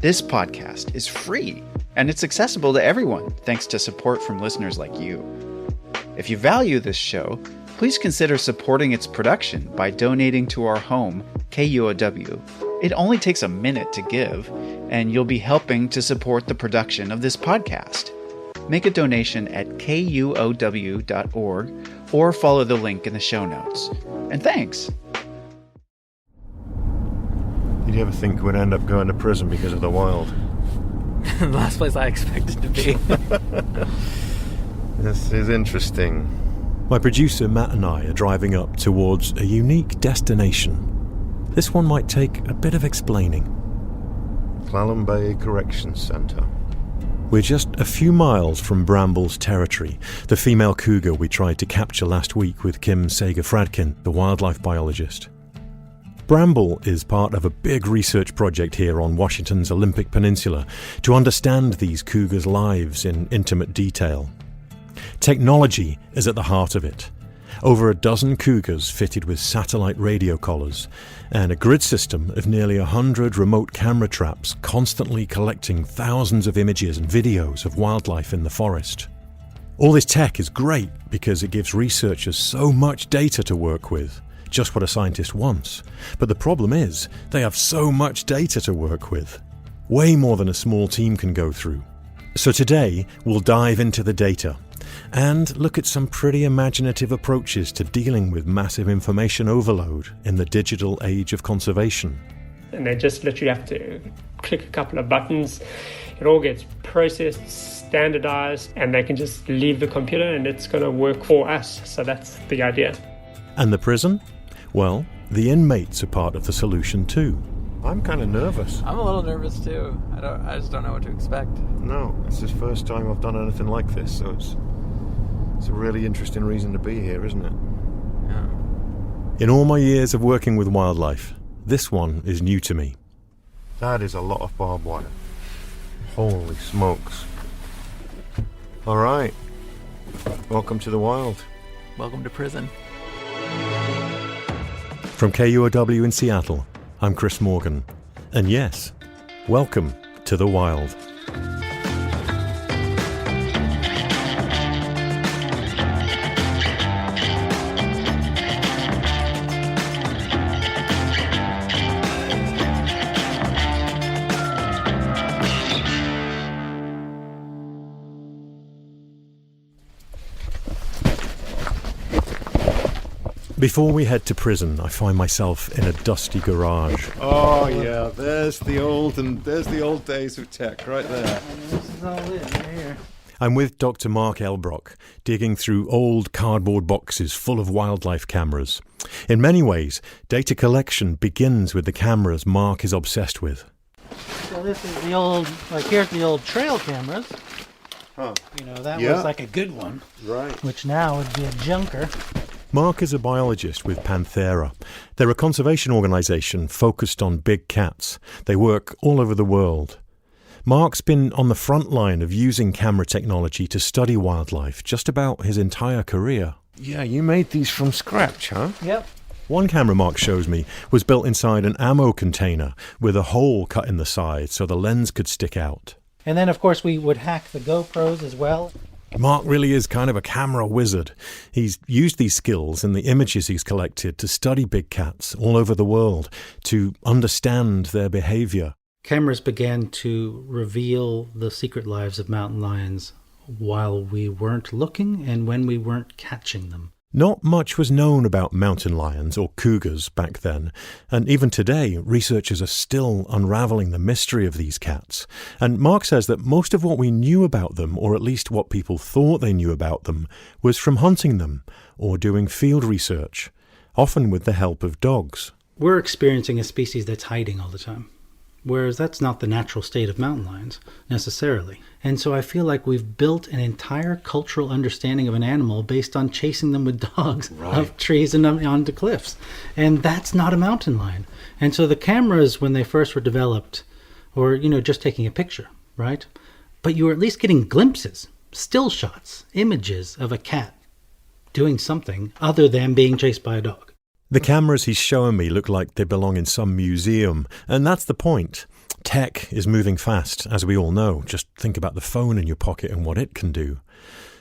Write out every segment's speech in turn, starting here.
This podcast is free, and it's accessible to everyone thanks to support from listeners like you. If you value this show, please consider supporting its production by donating to our home, KUOW. It only takes a minute to give, and you'll be helping to support the production of this podcast. Make a donation at kuow.org or follow the link in the show notes. And thanks! Did you ever think we'd end up going to prison because of the wild? The last place I expected to be. This is interesting. My producer Matt and I are driving up towards a unique destination. This one might take a bit of explaining. Clallam Bay Corrections Centre. We're just a few miles from Bramble's territory, the female cougar we tried to capture last week with Kim Sager-Fradkin, the wildlife biologist. Bramble is part of a big research project here on Washington's Olympic Peninsula to understand these cougars' lives in intimate detail. Technology is at the heart of it. Over a dozen cougars fitted with satellite radio collars and a grid system of nearly 100 remote camera traps constantly collecting thousands of images and videos of wildlife in the forest. All this tech is great because it gives researchers so much data to work with, just what a scientist wants. But the problem is, they have so much data to work with. Way more than a small team can go through. So today, we'll dive into the data and look at some pretty imaginative approaches to dealing with massive information overload in the digital age of conservation. And they just literally have to click a couple of buttons. It all gets processed, standardized, and they can just leave the computer and it's going to work for us. So that's the idea. And the prison? Well, the inmates are part of the solution too. I'm kind of nervous. I'm a little nervous too. I just don't know what to expect. No, it's the first time I've done anything like this, so it's a really interesting reason to be here, isn't it? Yeah. In all my years of working with wildlife, this one is new to me. That is a lot of barbed wire. Holy smokes. All right. Welcome to the wild. Welcome to prison. From KUOW in Seattle, I'm Chris Morgan. And yes, welcome to the wild. Before we head to prison, I find myself in a dusty garage. Oh yeah, there's the old days of tech right there. This is all it right here. I'm with Dr. Mark Elbrock, digging through old cardboard boxes full of wildlife cameras. In many ways, data collection begins with the cameras Mark is obsessed with. So this is the old, here's the old trail cameras. Huh. You know, that was like a good one. Right. Which now would be a junker. Mark is a biologist with Panthera. They're a conservation organisation focused on big cats. They work all over the world. Mark's been on the front line of using camera technology to study wildlife just about his entire career. Yeah, you made these from scratch, huh? Yep. One camera Mark shows me was built inside an ammo container with a hole cut in the side so the lens could stick out. And then, of course, we would hack the GoPros as well. Mark really is kind of a camera wizard. He's used these skills and the images he's collected to study big cats all over the world, to understand their behavior. Cameras began to reveal the secret lives of mountain lions while we weren't looking and when we weren't catching them. Not much was known about mountain lions or cougars back then, and even today researchers are still unraveling the mystery of these cats. And Mark says that most of what we knew about them, or at least what people thought they knew about them, was from hunting them or doing field research, often with the help of dogs. We're experiencing a species that's hiding all the time, whereas that's not the natural state of mountain lions, necessarily. And so I feel like we've built an entire cultural understanding of an animal based on chasing them with dogs up trees and onto cliffs. And that's not a mountain lion. And so the cameras, when they first were developed, or, just taking a picture, right? But you were at least getting glimpses, still shots, images of a cat doing something other than being chased by a dog. The cameras he's showing me look like they belong in some museum, and that's the point. Tech is moving fast, as we all know. Just think about the phone in your pocket and what it can do.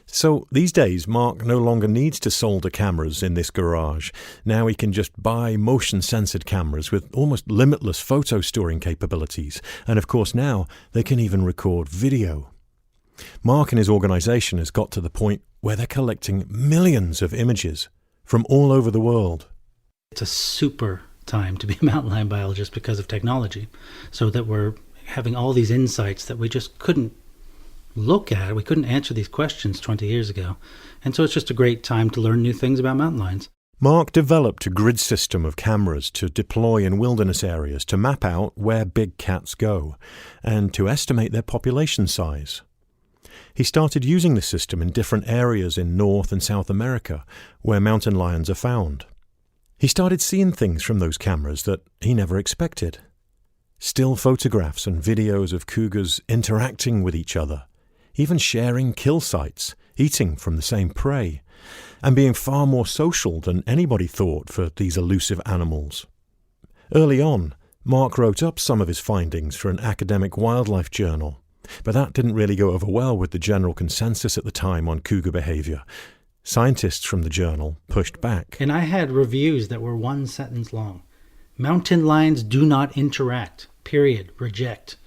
So these days, Mark no longer needs to solder cameras in this garage. Now he can just buy motion-censored cameras with almost limitless photo storing capabilities. And of course now, they can even record video. Mark and his organisation has got to the point where they're collecting millions of images from all over the world. It's a super time to be a mountain lion biologist because of technology, so that we're having all these insights that we just couldn't look at. We couldn't answer these questions 20 years ago. And so it's just a great time to learn new things about mountain lions. Mark developed a grid system of cameras to deploy in wilderness areas to map out where big cats go and to estimate their population size. He started using the system in different areas in North and South America where mountain lions are found. He started seeing things from those cameras that he never expected. Still photographs and videos of cougars interacting with each other, even sharing kill sites, eating from the same prey, and being far more social than anybody thought for these elusive animals. Early on, Mark wrote up some of his findings for an academic wildlife journal, but that didn't really go over well with the general consensus at the time on cougar behavior. Scientists from the journal pushed back. And I had reviews that were one sentence long. Mountain lions do not interact. Period. Reject.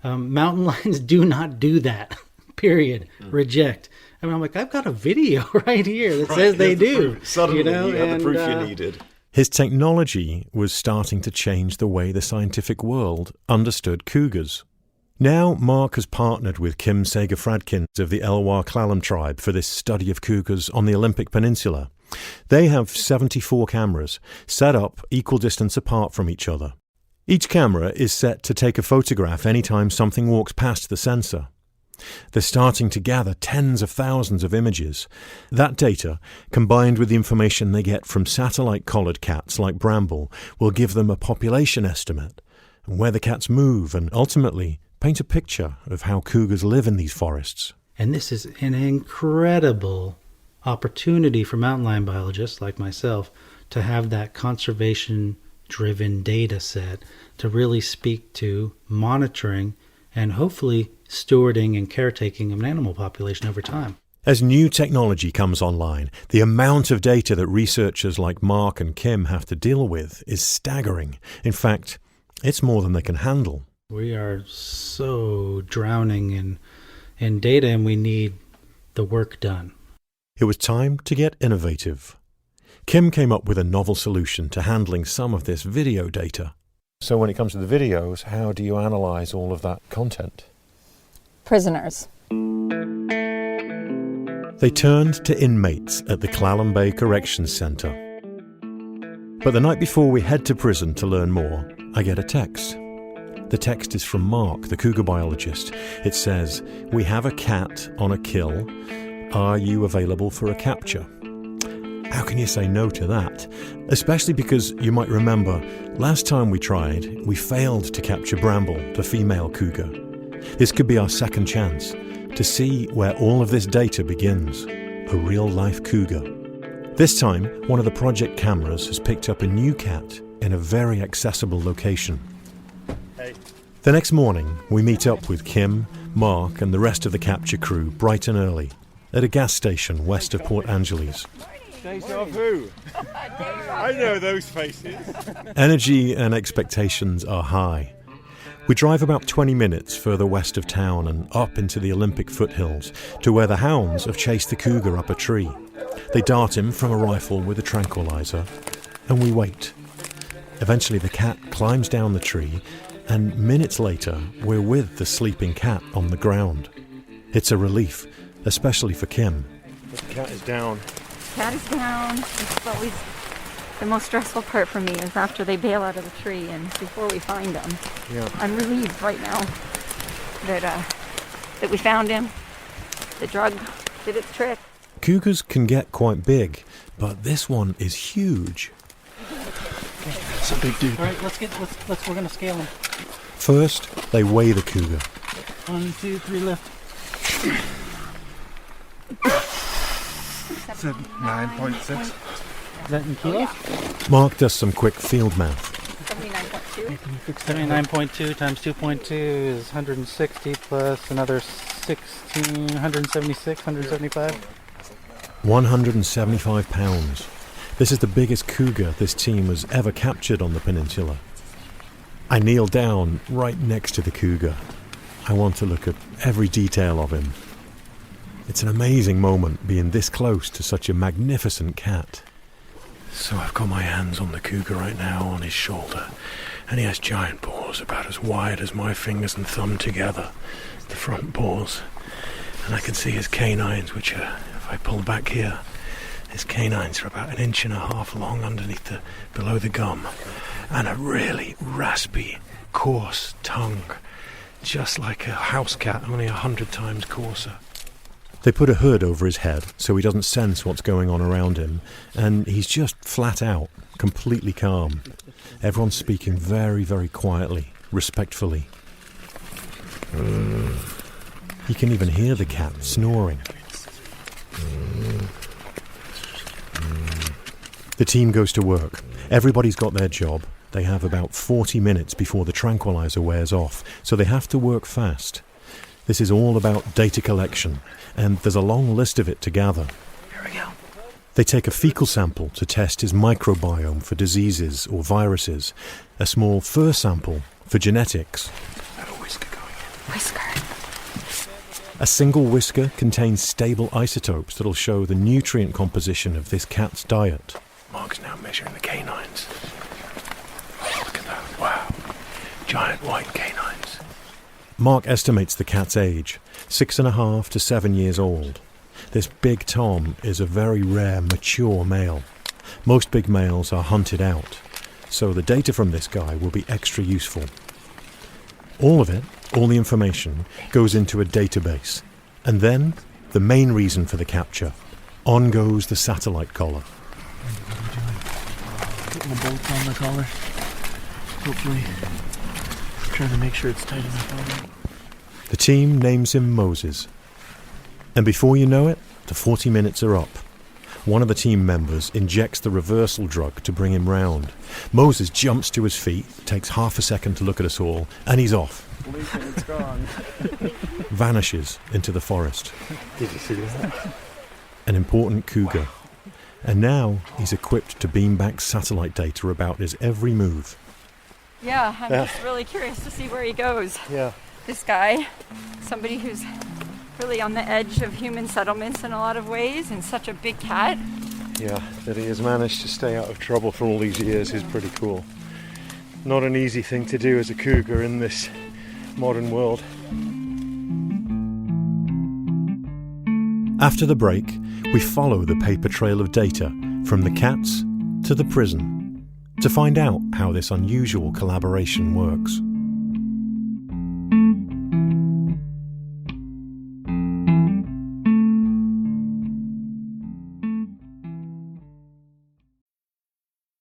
Mountain lions do not do that. Period. Reject. I mean, I'm like, I've got a video right here that says they do. Suddenly, you had the proof you needed. His technology was starting to change the way the scientific world understood cougars. Now Mark has partnered with Kim Sager-Fradkin of the Elwha-Clallam tribe for this study of cougars on the Olympic Peninsula. They have 74 cameras set up equal distance apart from each other. Each camera is set to take a photograph anytime something walks past the sensor. They're starting to gather tens of thousands of images. That data, combined with the information they get from satellite-collared cats like Bramble, will give them a population estimate, and where the cats move, and ultimately paint a picture of how cougars live in these forests. And this is an incredible opportunity for mountain lion biologists like myself to have that conservation-driven data set to really speak to monitoring and hopefully stewarding and caretaking of an animal population over time. As new technology comes online, the amount of data that researchers like Mark and Kim have to deal with is staggering. In fact, it's more than they can handle. We are so drowning in data, and we need the work done. It was time to get innovative. Kim came up with a novel solution to handling some of this video data. So when it comes to the videos, how do you analyze all of that content? Prisoners. They turned to inmates at the Clallam Bay Corrections Centre. But the night before we head to prison to learn more, I get a text. The text is from Mark, the cougar biologist. It says, "We have a cat on a kill. Are you available for a capture?" How can you say no to that? Especially because you might remember, last time we tried, we failed to capture Bramble, the female cougar. This could be our second chance to see where all of this data begins, a real-life cougar. This time, one of the project cameras has picked up a new cat in a very accessible location. The next morning, we meet up with Kim, Mark, and the rest of the capture crew bright and early at a gas station west of Port Angeles. Deja vu. I know those faces. Energy and expectations are high. We drive about 20 minutes further west of town and up into the Olympic foothills to where the hounds have chased the cougar up a tree. They dart him from a rifle with a tranquilizer, and we wait. Eventually the cat climbs down the tree, and minutes later we're with the sleeping cat on the ground. It's a relief, especially for Kim. The cat is down. Cat is down. It's always the most stressful part for me is after they bail out of the tree and before we find them. Yeah. I'm relieved right now that we found him. The drug did its trick. Cougars can get quite big, but this one is huge. That's a big dude. All right, we're going to scale him. First, they weigh the cougar. 1, 2, 3, lift. 9.6. Is that in kilos? Mark does some quick field math. 79.6. 79.2 times 2.2 is 160 plus another 16, 176, 175. 175 pounds. This is the biggest cougar this team has ever captured on the peninsula. I kneel down right next to the cougar. I want to look at every detail of him. It's an amazing moment being this close to such a magnificent cat. So I've got my hands on the cougar right now, on his shoulder, and he has giant paws about as wide as my fingers and thumb together, the front paws. And I can see his canines, which are, if I pull back here, his canines are about 1.5 inches long underneath below the gum, and a really raspy, coarse tongue, just like a house cat, only 100 times coarser. They put a hood over his head so he doesn't sense what's going on around him, and he's just flat out, completely calm. Everyone's speaking very, very quietly, respectfully. You can even hear the cat snoring. The team goes to work. Everybody's got their job. They have about 40 minutes before the tranquilizer wears off, so they have to work fast. This is all about data collection, and there's a long list of it to gather. Here we go. They take a fecal sample to test his microbiome for diseases or viruses, a small fur sample for genetics. I have a whisker going in. Whisker. A single whisker contains stable isotopes that'll show the nutrient composition of this cat's diet. Mark's now measuring the canines. Oh, look at that. Wow. Giant white canines. Mark estimates the cat's age, 6.5 to 7 years old. This big Tom is a very rare, mature male. Most big males are hunted out, so the data from this guy will be extra useful. All of it, all the information, goes into a database. And then, the main reason for the capture. On goes the satellite collar. Putting the bolts on the collar. Hopefully. Trying to make sure it's tight enough on it. The team names him Moses. And before you know it, the 40 minutes are up. One of the team members injects the reversal drug to bring him round. Moses jumps to his feet, takes half a second to look at us all, and he's off. It's gone. Vanishes into the forest. Did you see that? An important cougar. And now he's equipped to beam back satellite data about his every move. Yeah, I'm just really curious to see where he goes. Yeah. This guy, somebody who's really on the edge of human settlements in a lot of ways, and such a big cat. Yeah, that he has managed to stay out of trouble for all these years is pretty cool. Not an easy thing to do as a cougar in this modern world. After the break, we follow the paper trail of data from the cats to the prison to find out how this unusual collaboration works.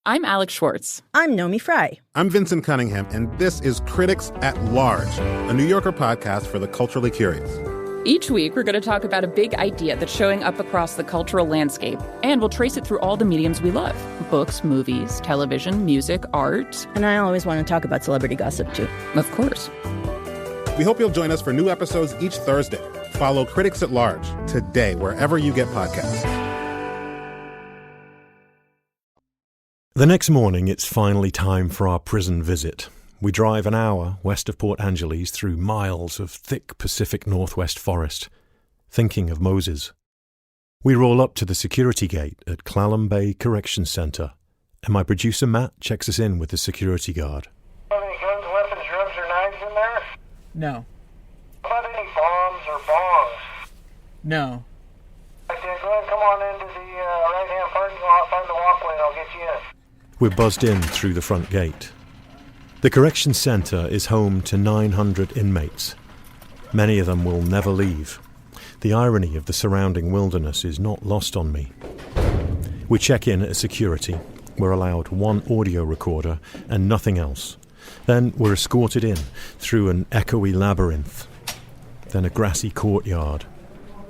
I'm Alex Schwartz. I'm Nomi Fry. I'm Vincent Cunningham, and this is Critics at Large, a New Yorker podcast for the culturally curious. Each week, we're going to talk about a big idea that's showing up across the cultural landscape, and we'll trace it through all the mediums we love. Books, movies, television, music, art. And I always want to talk about celebrity gossip, too. Of course. We hope you'll join us for new episodes each Thursday. Follow Critics at Large today, wherever you get podcasts. The next morning, it's finally time for our prison visit. We drive an hour west of Port Angeles through miles of thick Pacific Northwest forest, thinking of Moses. We roll up to the security gate at Clallam Bay Correction Center, and my producer Matt checks us in with the security guard. Have any guns, weapons, drugs, or knives in there? No. How about any bombs or bongs? No. Okay, go ahead and come on into the right-hand parking lot, find the walkway, and I'll get you in. We're buzzed in through the front gate. The correction center is home to 900 inmates. Many of them will never leave. The irony of the surrounding wilderness is not lost on me. We check in at security. We're allowed one audio recorder and nothing else. Then we're escorted in through an echoey labyrinth. Then a grassy courtyard.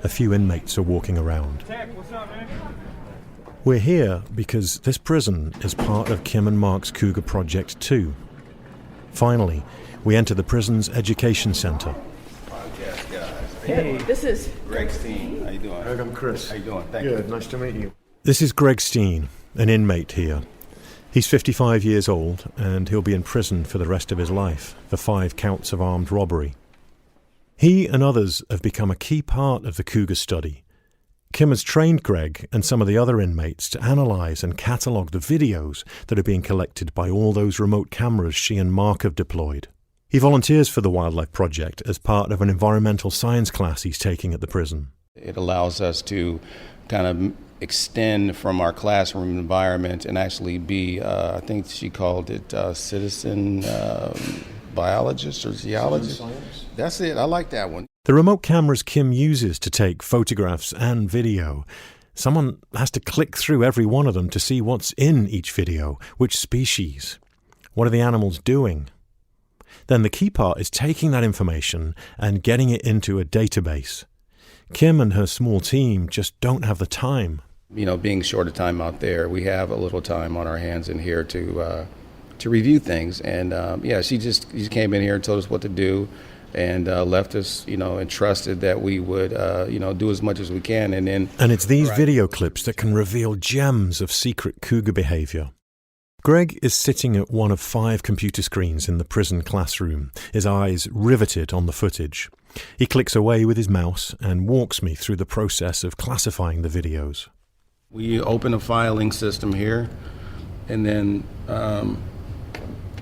A few inmates are walking around. What's up, man? We're here because this prison is part of Kim and Mark's Cougar Project too. Finally, we enter the prison's education center. Hey, this is Greg Steen. How you doing? Greg, I'm Chris. How you doing? Thank you. Good, nice to meet you. This is Greg Steen, an inmate here. He's 55 years old, and he'll be in prison for the rest of his life for 5 counts of armed robbery. He and others have become a key part of the cougar study. Kim has trained Greg and some of the other inmates to analyse and catalogue the videos that are being collected by all those remote cameras she and Mark have deployed. He volunteers for the Wildlife Project as part of an environmental science class he's taking at the prison. It allows us to kind of extend from our classroom environment and actually be, I think she called it citizen biologist or geologist. That's it. I like that one. The remote cameras Kim uses to take photographs and video, someone has to click through every one of them to see what's in each video, which species, what are the animals doing. Then the key part is taking that information and getting it into a database. Kim and her small team just don't have the time. You know, being short of time out there, we have a little time on our hands in here to review things. And she came in here and told us what to do and left us, and trusted that we would, do as much as we can. And it's these video clips that can reveal gems of secret cougar behavior. Greg is sitting at one of 5 computer screens in the prison classroom, his eyes riveted on the footage. He clicks away with his mouse and walks me through the process of classifying the videos. We open a filing system here, and then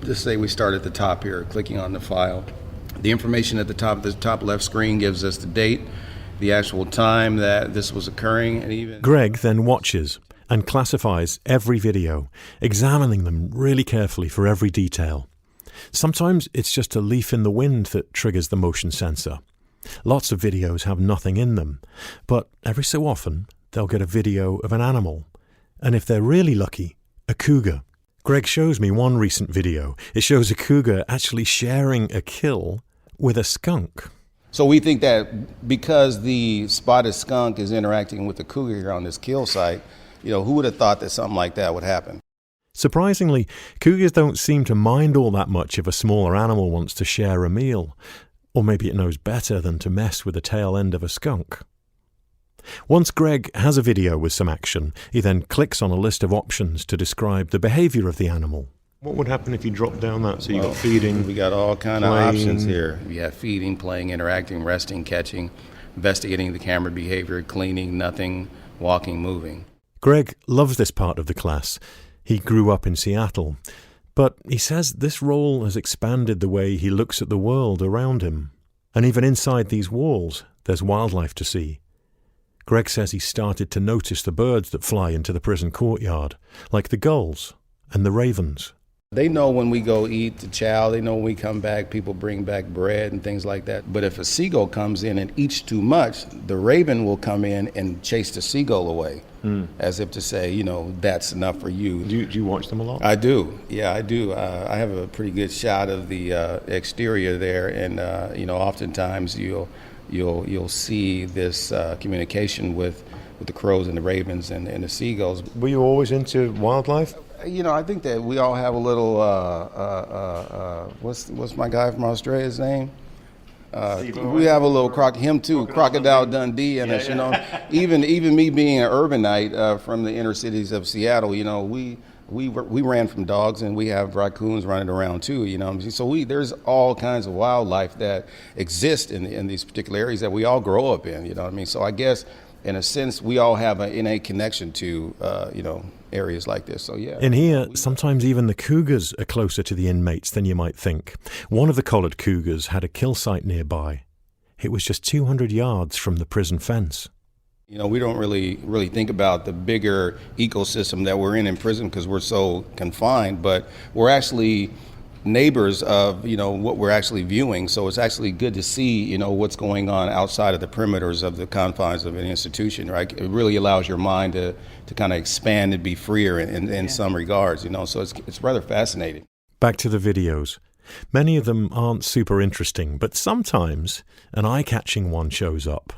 just say we start at the top here, clicking on the file. The information at the top left screen gives us the date, the actual time that this was occurring, and even... Greg then watches and classifies every video, examining them really carefully for every detail. Sometimes it's just a leaf in the wind that triggers the motion sensor. Lots of videos have nothing in them, but every so often they'll get a video of an animal, and if they're really lucky, a cougar. Greg shows me one recent video. It shows a cougar actually sharing a kill with a skunk. So we think that because the spotted skunk is interacting with the cougar here on this kill site, who would have thought that something like that would happen? Surprisingly, cougars don't seem to mind all that much if a smaller animal wants to share a meal. Or maybe it knows better than to mess with the tail end of a skunk. Once Greg has a video with some action, he then clicks on a list of options to describe the behavior of the animal. What would happen if you drop down that? So you got feeding, we got all kind of playing. options here. We have feeding, playing, interacting, resting, catching, investigating the camera behavior, cleaning, nothing, walking, moving. Greg loves this part of the class. He grew up in Seattle, but he says this role has expanded the way he looks at the world around him. And even inside these walls, there's wildlife to see. Greg says he started to notice the birds that fly into the prison courtyard, like the gulls and the ravens. They know when we go eat the chow, they know when we come back, people bring back bread and things like that. But if a seagull comes in and eats too much, the raven will come in and chase the seagull away, as if to say, that's enough for you. Do you watch them a lot? I do. Yeah, I do. I have a pretty good shot of the exterior there, and oftentimes you'll see this communication with the crows and the ravens and the seagulls. Were you always into wildlife? I think that we all have a little, what's my guy from Australia's name? We have a little Crocodile Dundee in us, Even me being an urbanite from the inner cities of Seattle, we ran from dogs, and we have raccoons running around too, So there's all kinds of wildlife that exist in these particular areas that we all grow up in, So I guess, in a sense, we all have an innate connection to, areas like this. So, yeah. In here, sometimes even the cougars are closer to the inmates than you might think. One of the collared cougars had a kill site nearby. It was just 200 yards from the prison fence. We don't really think about the bigger ecosystem that we're in prison because we're so confined, but we're actually neighbors of what we're actually viewing, so it's actually good to see what's going on outside of the perimeters of the confines of an institution, right? It really allows your mind to kind of expand and be freer in some regards, so it's rather fascinating. Back to the videos. Many of them aren't super interesting, but sometimes an eye-catching one shows up,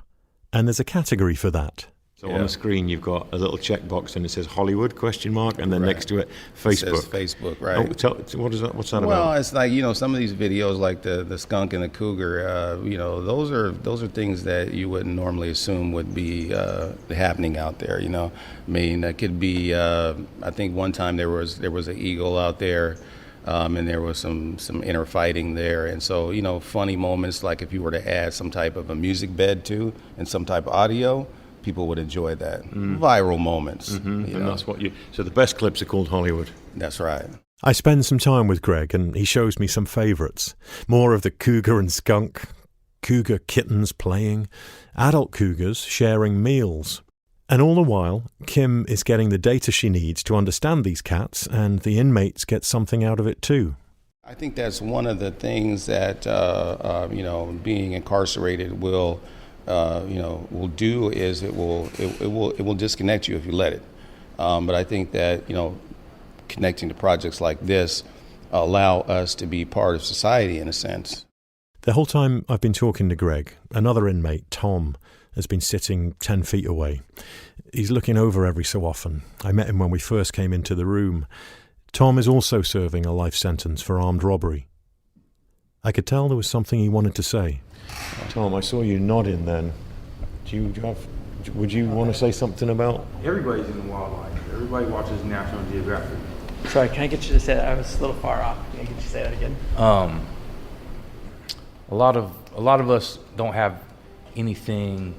and there's a category for that: So on the screen you've got a little checkbox and it says Hollywood ? And then next to it Facebook. It says Facebook, right? What is that? What's that about? Well, it's like, some of these videos, like the skunk and the cougar. Those are things that you wouldn't normally assume would be happening out there. I mean, it could be. I think one time there was an eagle out there. And there was some inner fighting there. And so, funny moments, like if you were to add some type of a music bed too and some type of audio, people would enjoy that. Viral moments. And that's so the best clips are called Hollywood. That's right. I spend some time with Greg and he shows me some favourites. More of the cougar and skunk, cougar kittens playing, adult cougars sharing meals. And all the while, Kim is getting the data she needs to understand these cats, and the inmates get something out of it too. I think that's one of the things that being incarcerated will do is it will disconnect you if you let it. But I think that connecting to projects like this allow us to be part of society in a sense. The whole time I've been talking to Greg, another inmate, Tom, has been sitting 10 feet away. He's looking over every so often. I met him when we first came into the room. Tom is also serving a life sentence for armed robbery. I could tell there was something he wanted to say. Tom, I saw you nodding then. Would you want to say something about? Everybody's in the wildlife. Everybody watches National Geographic. Sorry, can I get you to say that? I was a little far off. Can I get you to say that again? A lot of us don't have anything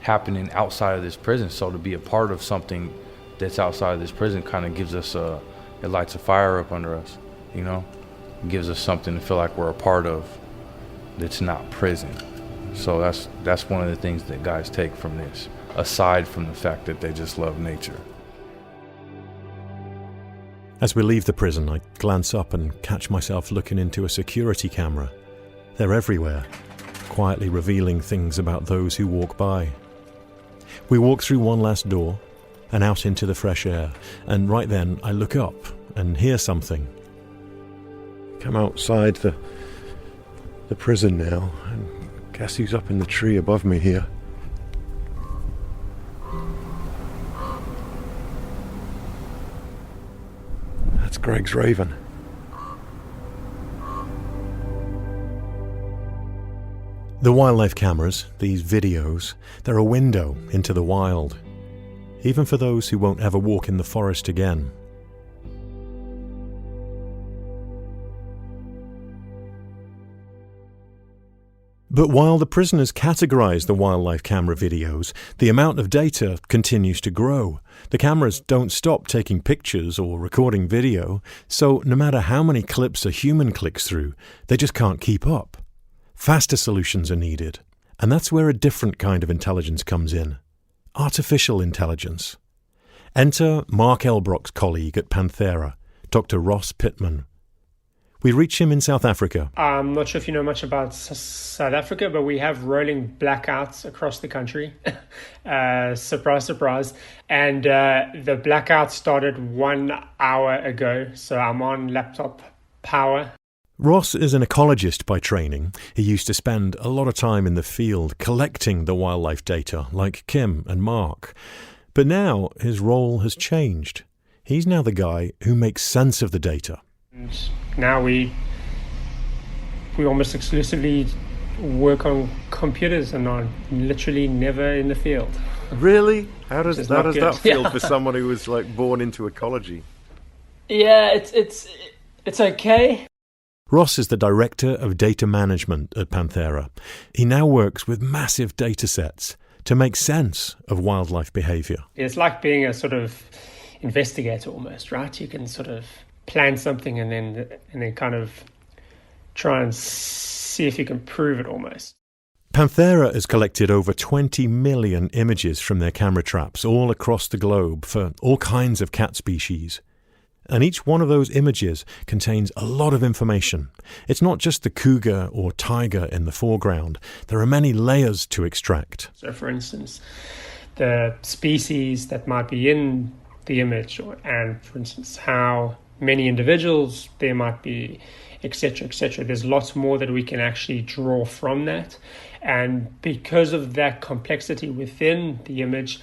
happening outside of this prison, so to be a part of something that's outside of this prison kind of gives us it lights a fire up under us, it gives us something to feel like we're a part of that's not prison. So that's one of the things that guys take from this, aside from the fact that they just love nature. As we leave the prison, I glance up and catch myself looking into a security camera. They're everywhere, quietly revealing things about those who walk by. We walk through one last door and out into the fresh air, and right then I look up and hear something. Come outside the prison now, and guess who's up in the tree above me here? That's Greg's raven. The wildlife cameras, these videos, they're a window into the wild, even for those who won't ever walk in the forest again. But while the prisoners categorize the wildlife camera videos, the amount of data continues to grow. The cameras don't stop taking pictures or recording video, so no matter how many clips a human clicks through, they just can't keep up. Faster solutions are needed, and that's where a different kind of intelligence comes in. Artificial intelligence. Enter Mark Elbrock's colleague at Panthera, Dr. Ross Pittman. We reach him in South Africa. I'm not sure if you know much about South Africa, but we have rolling blackouts across the country. Surprise, surprise. And the blackout started 1 hour ago, so I'm on laptop power. Ross is an ecologist by training. He used to spend a lot of time in the field collecting the wildlife data, like Kim and Mark. But now his role has changed. He's now the guy who makes sense of the data. And now we almost exclusively work on computers and are literally never in the field. Really? How does that feel Yeah. for someone who was born into ecology? Yeah, it's okay. Ross is the director of data management at Panthera. He now works with massive data sets to make sense of wildlife behavior. It's like being a sort of investigator almost, right? You can sort of plan something and then kind of try and see if you can prove it almost. Panthera has collected over 20 million images from their camera traps all across the globe for all kinds of cat species. And each one of those images contains a lot of information. It's not just the cougar or tiger in the foreground. There are many layers to extract. So, for instance, the species that might be in the image, and, for instance, how many individuals there might be, etc., etc. There's lots more that we can actually draw from that. And because of that complexity within the image,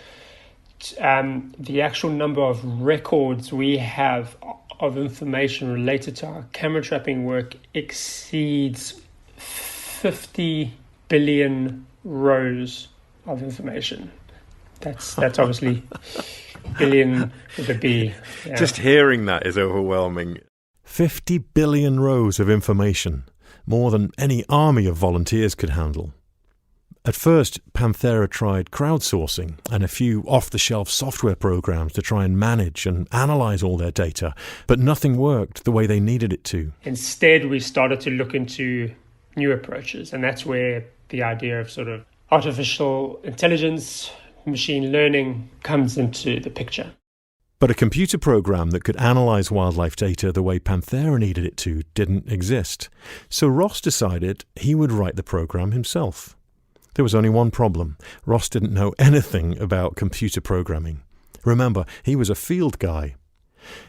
the actual number of records we have of information related to our camera trapping work exceeds 50 billion rows of information. That's obviously billion with a B. Yeah. Just hearing that is overwhelming. 50 billion rows of information, more than any army of volunteers could handle. At first, Panthera tried crowdsourcing and a few off-the-shelf software programs to try and manage and analyze all their data, but nothing worked the way they needed it to. Instead, we started to look into new approaches, and that's where the idea of sort of artificial intelligence, machine learning comes into the picture. But a computer program that could analyze wildlife data the way Panthera needed it to didn't exist. So Ross decided he would write the program himself. There was only one problem. Ross didn't know anything about computer programming. Remember, he was a field guy.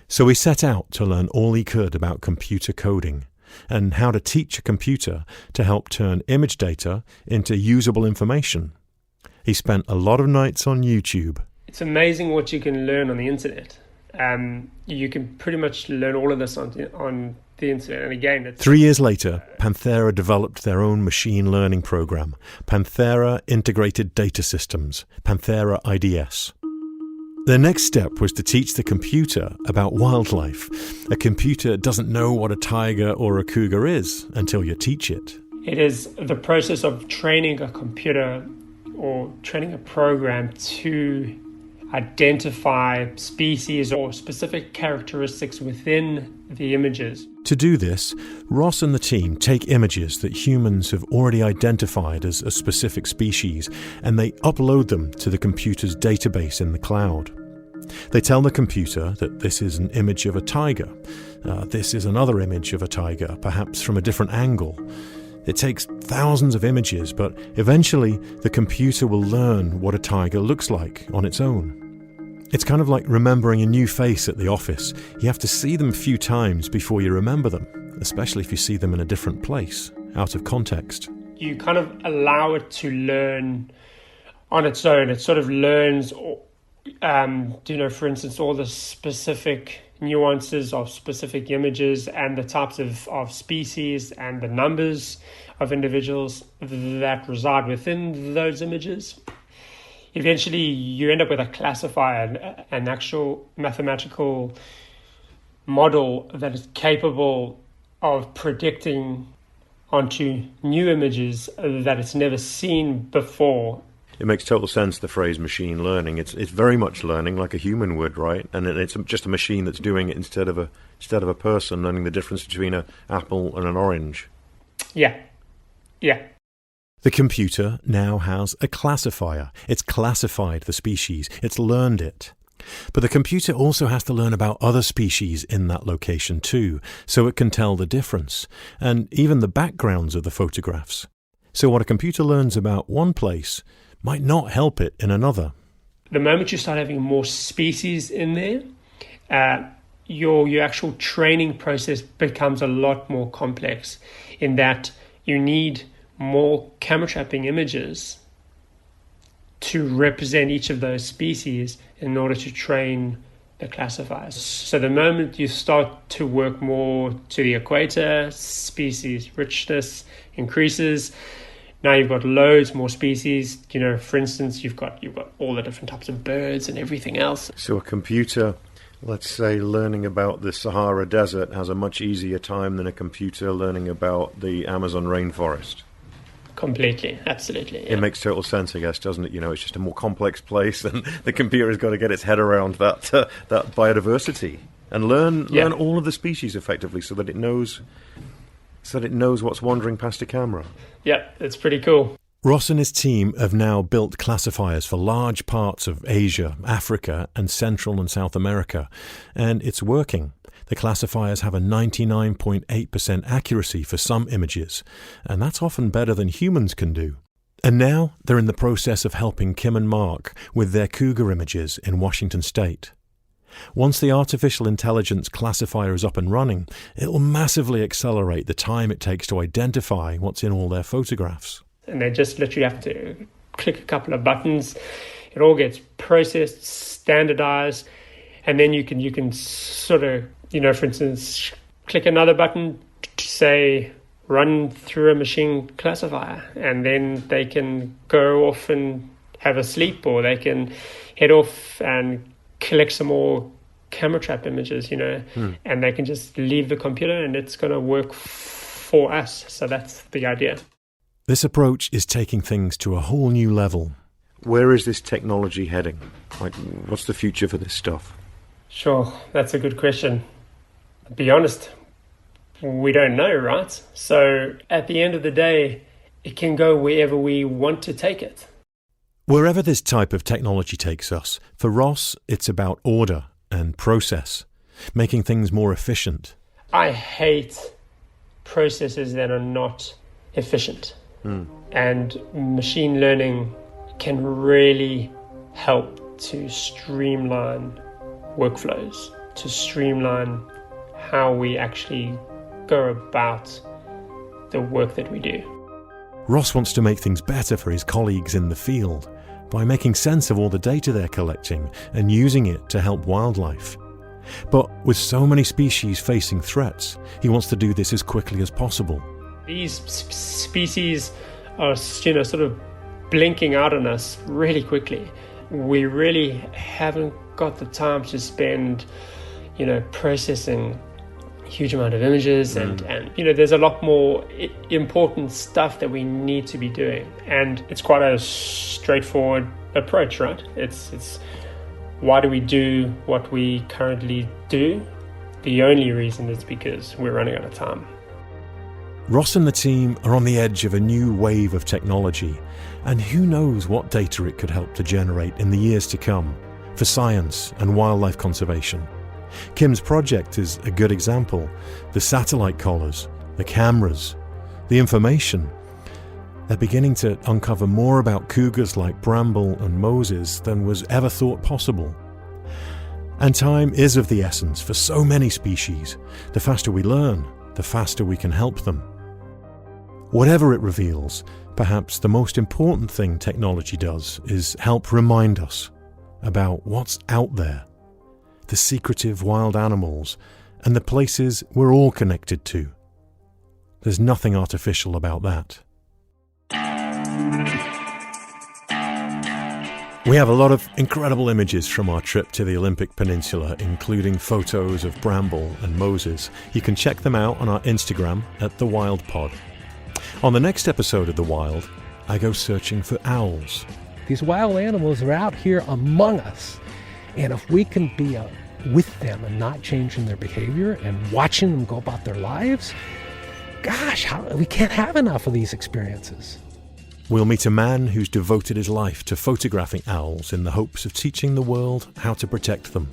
So he set out to learn all he could about computer coding and how to teach a computer to help turn image data into usable information. He spent a lot of nights on YouTube. It's amazing what you can learn on the internet. You can pretty much learn all of this on the internet. And again, 3 years later, Panthera developed their own machine learning program, Panthera Integrated Data Systems, Panthera IDS. Their next step was to teach the computer about wildlife. A computer doesn't know what a tiger or a cougar is until you teach it. It is the process of training a computer or training a program to identify species or specific characteristics within the images. To do this, Ross and the team take images that humans have already identified as a specific species, and they upload them to the computer's database in the cloud. They tell the computer that this is an image of a tiger. This is another image of a tiger, perhaps from a different angle. It takes thousands of images, but eventually the computer will learn what a tiger looks like on its own. It's kind of like remembering a new face at the office. You have to see them a few times before you remember them, especially if you see them in a different place, out of context. You kind of allow it to learn on its own. It sort of learns, for instance, all the specific nuances of specific images and the types of species and the numbers of individuals that reside within those images. Eventually, you end up with a classifier, an actual mathematical model that is capable of predicting onto new images that it's never seen before. It makes total sense, the phrase machine learning. It's very much learning like a human would, right? And it's just a machine that's doing it instead of a person learning the difference between an apple and an orange. Yeah. The computer now has a classifier. It's classified the species. It's learned it. But the computer also has to learn about other species in that location too, so it can tell the difference, and even the backgrounds of the photographs. So what a computer learns about one place might not help it in another. The moment you start having more species in there, your actual training process becomes a lot more complex in that you need more camera trapping images to represent each of those species in order to train the classifiers. So the moment you start to work more to the equator, species richness increases. Now you've got loads more species. For instance, you've got all the different types of birds and everything else. So a computer, let's say, learning about the Sahara Desert has a much easier time than a computer learning about the Amazon rainforest. Completely, absolutely. Yeah. It makes total sense, I guess, doesn't it? It's just a more complex place, and the computer's got to get its head around that biodiversity and learn all of the species effectively, so that it knows what's wandering past a camera. Yeah, it's pretty cool. Ross and his team have now built classifiers for large parts of Asia, Africa, and Central and South America, and it's working. The classifiers have a 99.8% accuracy for some images, and that's often better than humans can do. And now they're in the process of helping Kim and Mark with their cougar images in Washington State. Once the artificial intelligence classifier is up and running, it will massively accelerate the time it takes to identify what's in all their photographs. And they just literally have to click a couple of buttons It all gets processed, standardized, and then you can sort of, for instance, click another button to say run through a machine classifier, and then they can go off and have a sleep, or they can head off and collect some more camera trap images, and they can just leave the computer and it's going to work for us. So that's the idea. This approach is taking things to a whole new level. Where is this technology heading? What's the future for this stuff? Sure, that's a good question. To be honest, we don't know, right? So at the end of the day, it can go wherever we want to take it. Wherever this type of technology takes us, for Ross, it's about order and process, making things more efficient. I hate processes that are not efficient. And machine learning can really help to streamline workflows, to streamline how we actually go about the work that we do. Ross wants to make things better for his colleagues in the field by making sense of all the data they're collecting and using it to help wildlife. But with so many species facing threats, he wants to do this as quickly as possible. These species are, sort of blinking out on us really quickly. We really haven't got the time to spend, processing a huge amount of images and there's a lot more important stuff that we need to be doing. And it's quite a straightforward approach, right? It's why do we do what we currently do? The only reason is because we're running out of time. Ross and the team are on the edge of a new wave of technology, and who knows what data it could help to generate in the years to come for science and wildlife conservation. Kim's project is a good example. The satellite collars, the cameras, the information. They're beginning to uncover more about cougars like Bramble and Moses than was ever thought possible. And time is of the essence for so many species. The faster we learn, the faster we can help them. Whatever it reveals, perhaps the most important thing technology does is help remind us about what's out there, the secretive wild animals, and the places we're all connected to. There's nothing artificial about that. We have a lot of incredible images from our trip to the Olympic Peninsula, including photos of Bramble and Moses. You can check them out on our Instagram at The Wild Pod. On the next episode of The Wild, I go searching for owls. These wild animals are out here among us. And if we can be with them and not changing their behavior and watching them go about their lives, gosh, we can't have enough of these experiences. We'll meet a man who's devoted his life to photographing owls in the hopes of teaching the world how to protect them.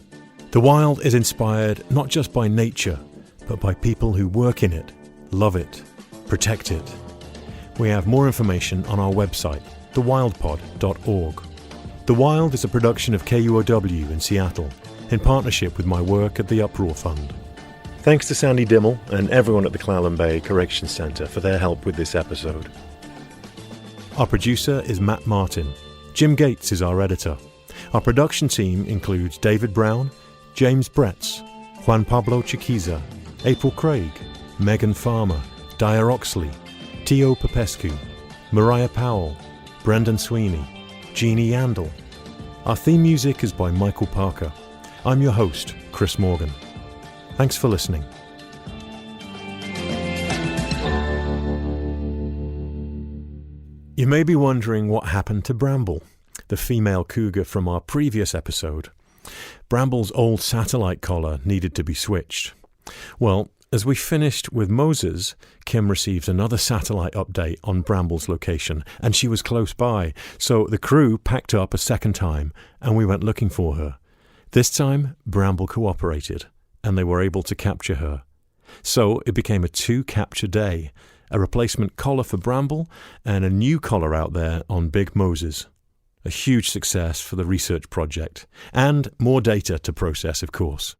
The Wild is inspired not just by nature, but by people who work in it, love it, protect it. We have more information on our website, thewildpod.org. The Wild is a production of KUOW in Seattle, in partnership with my work at the Uproar Fund. Thanks to Sandy Dimmel and everyone at the Clallam Bay Corrections Centre for their help with this episode. Our producer is Matt Martin. Jim Gates is our editor. Our production team includes David Brown, James Bretz, Juan Pablo Chiquiza, April Craig, Megan Farmer, Dyer Oxley, Tio Popescu, Mariah Powell, Brendan Sweeney, Jeannie Yandel. Our theme music is by Michael Parker. I'm your host, Chris Morgan. Thanks for listening. You may be wondering what happened to Bramble, the female cougar from our previous episode. Bramble's old satellite collar needed to be switched. Well, as we finished with Moses, Kim received another satellite update on Bramble's location, and she was close by, so the crew packed up a second time and we went looking for her. This time, Bramble cooperated, and they were able to capture her. So it became a 2-capture day, a replacement collar for Bramble and a new collar out there on Big Moses. A huge success for the research project, and more data to process, of course.